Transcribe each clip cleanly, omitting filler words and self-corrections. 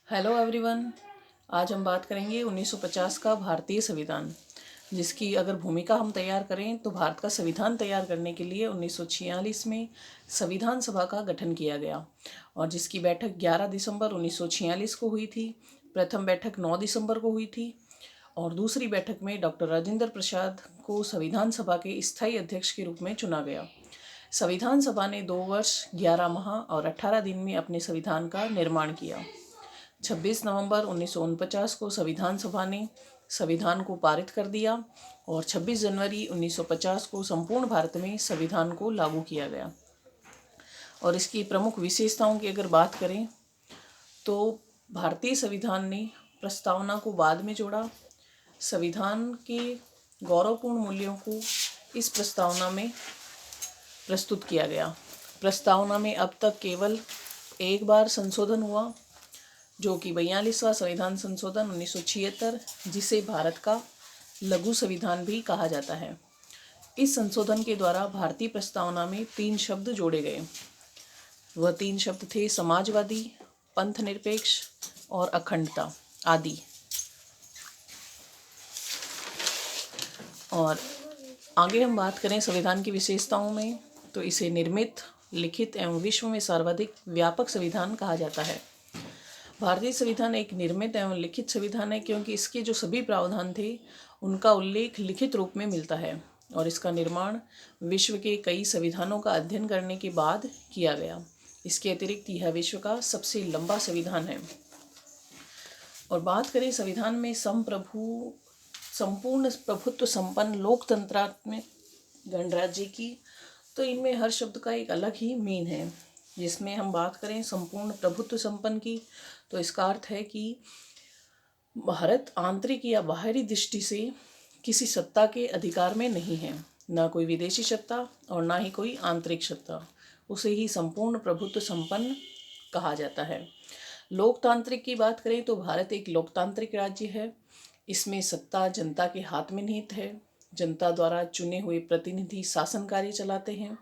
Hello everyone. आज हम बात करेंगे 1950 का भारतीय संविधान, जिसकी अगर भूमिका हम तैयार करें तो भारत का संविधान तैयार करने के लिए 1946 में संविधान सभा का गठन किया गया और जिसकी बैठक 11 दिसंबर 1946 को हुई थी। प्रथम बैठक 9 दिसंबर को हुई थी और दूसरी बैठक में डॉक्टर राजेंद्र प्रसाद को संविधान सभा के स्थायी अध्यक्ष के रूप में चुना गया। संविधान सभा ने 2 वर्ष 11 माह और 18 दिन में अपने संविधान का निर्माण किया। 26 नवंबर 1949 को संविधान सभा ने संविधान को पारित कर दिया और 26 जनवरी 1950 को संपूर्ण भारत में संविधान को लागू किया गया। और इसकी प्रमुख विशेषताओं की अगर बात करें तो भारतीय संविधान ने प्रस्तावना को बाद में जोड़ा। संविधान के गौरवपूर्ण मूल्यों को इस प्रस्तावना में प्रस्तुत किया गया। प्रस्तावना में अब तक केवल एक बार संशोधन हुआ, जो कि 42वां संविधान संशोधन 1976, जिसे भारत का लघु संविधान भी कहा जाता है। इस संशोधन के द्वारा भारतीय प्रस्तावना में 3 शब्द जोड़े गए। वह 3 शब्द थे समाजवादी, पंथ निरपेक्ष और अखंडता आदि। और आगे हम बात करें संविधान की विशेषताओं में तो इसे निर्मित, लिखित एवं विश्व में सर्वाधिक व्यापक संविधान कहा जाता है। भारतीय संविधान एक निर्मित एवं लिखित संविधान है क्योंकि इसके जो सभी प्रावधान थे उनका उल्लेख लिखित रूप में मिलता है और इसका निर्माण विश्व के कई संविधानों का अध्ययन करने के बाद किया गया। इसके अतिरिक्त यह विश्व का सबसे लंबा संविधान है। और बात करें संविधान में संपूर्ण प्रभुत्व संपन्न लोकतंत्रात्मक गणराज्य की, तो इनमें हर शब्द का एक अलग ही मीन है। जिसमें हम बात करें संपूर्ण प्रभुत्व संपन्न की, तो इसका अर्थ है कि भारत आंतरिक या बाहरी दृष्टि से किसी सत्ता के अधिकार में नहीं है, ना कोई विदेशी सत्ता और ना ही कोई आंतरिक सत्ता। उसे ही संपूर्ण प्रभुत्व संपन्न कहा जाता है। लोकतांत्रिक की बात करें तो भारत एक लोकतांत्रिक राज्य है। इसमें सत्ता जनता के हाथ में निहित है। जनता द्वारा चुने हुए प्रतिनिधि शासन कार्य चलाते हैं।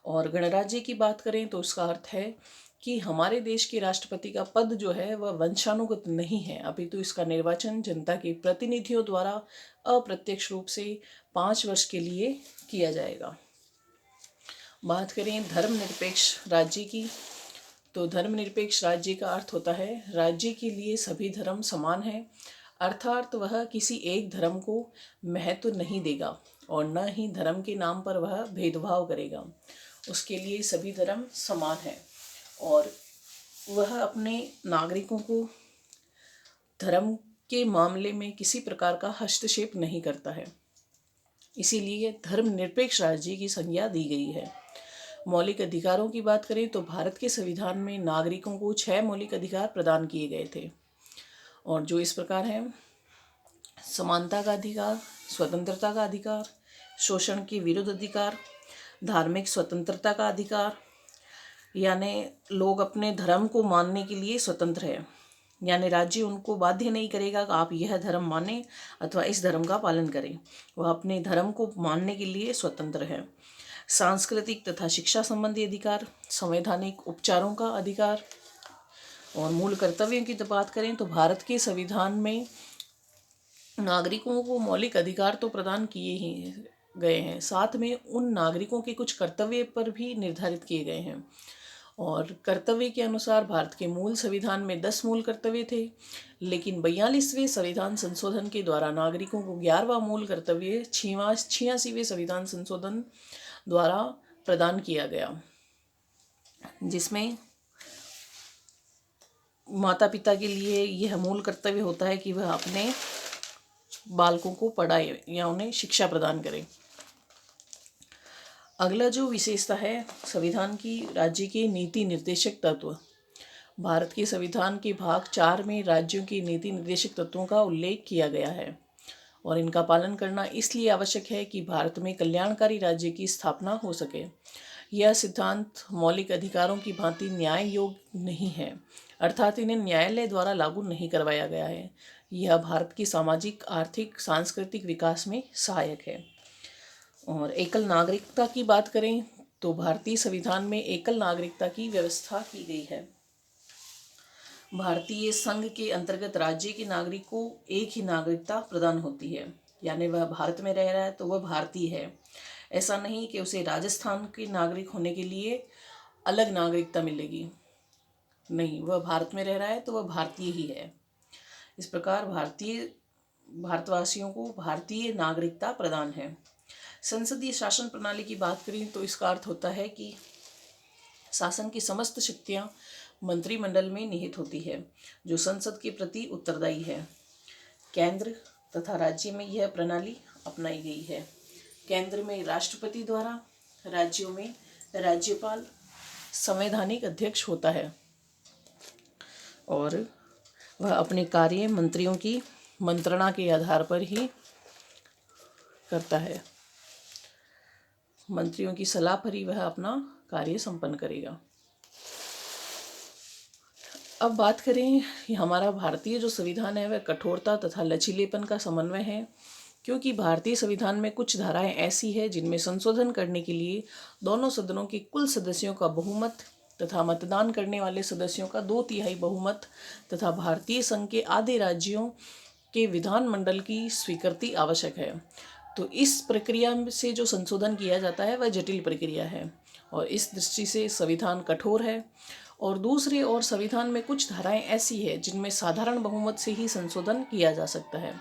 और गणराज्य की बात करें तो उसका अर्थ है कि हमारे देश के राष्ट्रपति का पद जो है वह वंशानुगत नहीं है, अपितु इसका निर्वाचन जनता के प्रतिनिधियों द्वारा अप्रत्यक्ष रूप से 5 वर्ष के लिए किया जाएगा। बात करें धर्मनिरपेक्ष राज्य की, तो धर्मनिरपेक्ष राज्य का अर्थ होता है राज्य के लिए सभी धर्म समान हैं, अर्थात वह किसी एक धर्म को महत्व नहीं देगा और न ही धर्म के नाम पर वह भेदभाव करेगा। उसके लिए सभी धर्म समान हैं और वह अपने नागरिकों को धर्म के मामले में किसी प्रकार का हस्तक्षेप नहीं करता है। इसीलिए धर्मनिरपेक्ष राज्य की संज्ञा दी गई है। मौलिक अधिकारों की बात करें तो भारत के संविधान में नागरिकों को 6 मौलिक अधिकार प्रदान किए गए थे और जो इस प्रकार हैं: समानता का अधिकार, स्वतंत्रता का अधिकार, शोषण के विरुद्ध अधिकार, धार्मिक स्वतंत्रता का अधिकार, यानी लोग अपने धर्म को मानने के लिए स्वतंत्र है, यानी राज्य उनको बाध्य नहीं करेगा कि आप यह धर्म मानें अथवा इस धर्म का पालन करें, वह अपने धर्म को मानने के लिए स्वतंत्र है। सांस्कृतिक तथा शिक्षा संबंधी अधिकार, संवैधानिक उपचारों का अधिकार और मूल कर्तव्यों की बात करें तो भारत के संविधान में नागरिकों को मौलिक अधिकार तो प्रदान किए ही गए हैं, साथ में उन नागरिकों के कुछ कर्तव्य पर भी निर्धारित किए गए हैं। और कर्तव्य के अनुसार भारत के मूल संविधान में 10 मूल कर्तव्य थे, लेकिन 42वें संविधान संशोधन के द्वारा नागरिकों को 11वां मूल कर्तव्य 86वें संविधान संशोधन द्वारा प्रदान किया गया, जिसमें माता पिता के लिए यह मूल कर्तव्य होता है कि वह अपने बालकों को पढ़ाए या उन्हें शिक्षा प्रदान करें। अगला जो विशेषता है संविधान की, राज्य के नीति निर्देशक तत्व। भारत के संविधान के भाग 4 में राज्यों के नीति निर्देशक तत्वों का उल्लेख किया गया है और इनका पालन करना इसलिए आवश्यक है कि भारत में कल्याणकारी राज्य की स्थापना हो सके। यह सिद्धांत मौलिक अधिकारों की भांति न्याय योग्य नहीं है, अर्थात इन्हें न्यायालय द्वारा लागू नहीं करवाया गया है। यह भारत की सामाजिक, आर्थिक, सांस्कृतिक विकास में सहायक है। और एकल नागरिकता की बात करें तो भारतीय संविधान में एकल नागरिकता की व्यवस्था की गई है। भारतीय संघ के अंतर्गत राज्य के नागरिक को एक ही नागरिकता प्रदान होती है, यानी वह भारत में रह रहा है तो वह भारतीय है। ऐसा नहीं कि उसे राजस्थान के नागरिक होने के लिए अलग नागरिकता मिलेगी, नहीं, वह भारत में रह रहा है तो वह भारतीय ही है। इस प्रकार भारतवासियों को भारतीय नागरिकता प्रदान है। संसदीय शासन प्रणाली की बात करें तो इसका अर्थ होता है कि शासन की समस्त शक्तियां मंत्रिमंडल में निहित होती है, जो संसद के प्रति उत्तरदायी है। केंद्र तथा राज्य में यह प्रणाली अपनाई गई है। केंद्र में राष्ट्रपति द्वारा, राज्यों में राज्यपाल संवैधानिक अध्यक्ष होता है और वह अपने कार्य मंत्रियों की मंत्रणा के आधार पर ही करता है। मंत्रियों की सलाह पर ही वह अपना कार्य संपन्न करेगा। अब बात करें, हमारा भारतीय जो संविधान है वह कठोरता तथा लचीलेपन का समन्वय है, क्योंकि भारतीय संविधान में कुछ धाराएं ऐसी है जिनमें संशोधन करने के लिए दोनों सदनों के कुल सदस्यों का बहुमत तथा मतदान करने वाले सदस्यों का 2/3 बहुमत तथा भारतीय संघ के आधे राज्यों के विधानमंडल की स्वीकृति आवश्यक है। तो इस प्रक्रिया से जो संशोधन किया जाता है वह जटिल प्रक्रिया है और इस दृष्टि से संविधान कठोर है। और दूसरी ओर संविधान में कुछ धाराएं ऐसी है जिनमें साधारण बहुमत से ही संशोधन किया जा सकता है।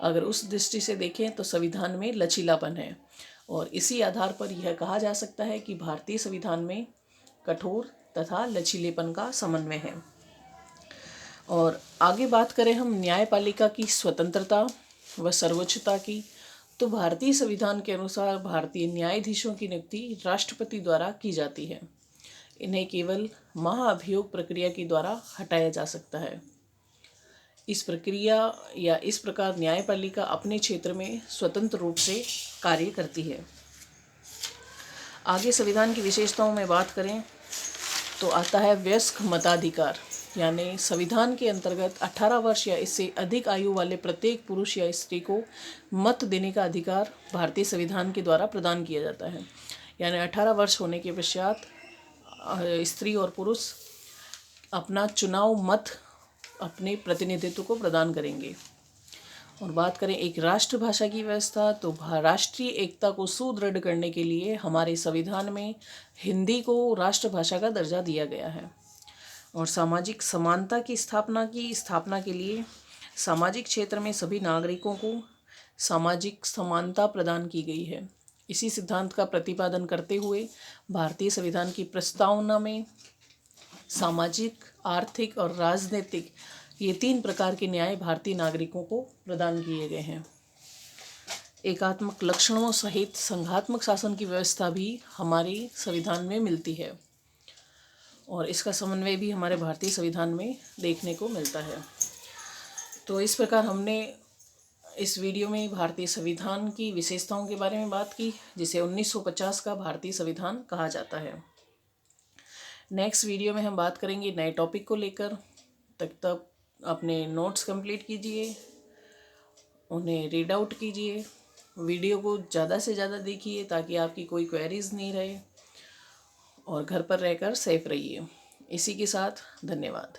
अगर उस दृष्टि से देखें तो संविधान में लचीलापन है और इसी आधार पर यह कहा जा सकता है कि भारतीय संविधान में कठोर तथा लचीलेपन का समन्वय है। और आगे बात करें हम न्यायपालिका की स्वतंत्रता व सर्वोच्चता की, तो भारतीय संविधान के अनुसार भारतीय न्यायाधीशों की नियुक्ति राष्ट्रपति द्वारा की जाती है। इन्हें केवल महाअभियोग प्रक्रिया के द्वारा हटाया जा सकता है। इस प्रक्रिया या इस प्रकार न्यायपालिका अपने क्षेत्र में स्वतंत्र रूप से कार्य करती है। आगे संविधान की विशेषताओं में बात करें तो आता है वयस्क मताधिकार, यानी संविधान के अंतर्गत 18 वर्ष या इससे अधिक आयु वाले प्रत्येक पुरुष या स्त्री को मत देने का अधिकार भारतीय संविधान के द्वारा प्रदान किया जाता है। यानी 18 वर्ष होने के पश्चात स्त्री और पुरुष अपना चुनाव मत अपने प्रतिनिधित्व को प्रदान करेंगे। और बात करें एक राष्ट्रभाषा की व्यवस्था, तो राष्ट्रीय एकता को सुदृढ़ करने के लिए हमारे संविधान में हिंदी को राष्ट्रभाषा का दर्जा दिया गया है। और सामाजिक समानता की स्थापना के लिए सामाजिक क्षेत्र में सभी नागरिकों को सामाजिक समानता प्रदान की गई है। इसी सिद्धांत का प्रतिपादन करते हुए भारतीय संविधान की प्रस्तावना में सामाजिक, आर्थिक और राजनीतिक ये 3 प्रकार के न्याय भारतीय नागरिकों को प्रदान किए गए हैं। एकात्मक लक्षणों सहित संघात्मक शासन की व्यवस्था भी हमारे संविधान में मिलती है और इसका समन्वय भी हमारे भारतीय संविधान में देखने को मिलता है। तो इस प्रकार हमने इस वीडियो में भारतीय संविधान की विशेषताओं के बारे में बात की, जिसे 1950 का भारतीय संविधान कहा जाता है। नेक्स्ट वीडियो में हम बात करेंगे नए टॉपिक को लेकर। तक अपने नोट्स कंप्लीट कीजिए, उन्हें रीड आउट कीजिए, वीडियो को ज़्यादा से ज़्यादा देखिए ताकि आपकी कोई क्वेरीज नहीं रहे और घर पर रहकर सेफ रहिए। इसी के साथ धन्यवाद।